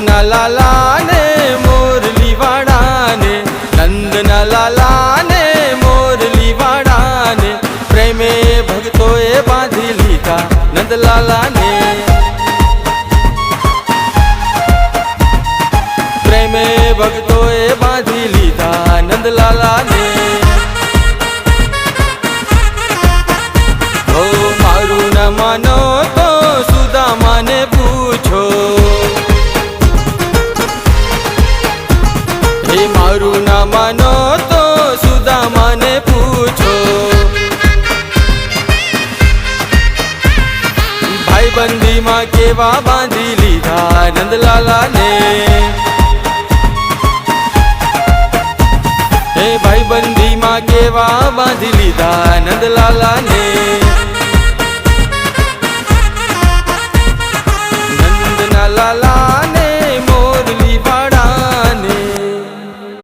નંદના લાલા ને મોરલી વાળા ને, નંદના લાલા ને મોરલી વાળા ને, પ્રેમે ભક્તોએ બાંધી લીધા નંદલાલા ને, પ્રેમે ભક્તોએ બાંધી લીધા નંદલાલા ને. ઓ મારું ન માનો તો સુદામાને પૂછો, હે મારું ન માનો તો સુદામાને પૂછો, ભાઈબંધીમાં કેવા બાંધી લીધા નંદલાલા ને, હે ભાઈબંધીમાં કેવા બાંધી લીધા નંદલાલા ને. નંદના લાલા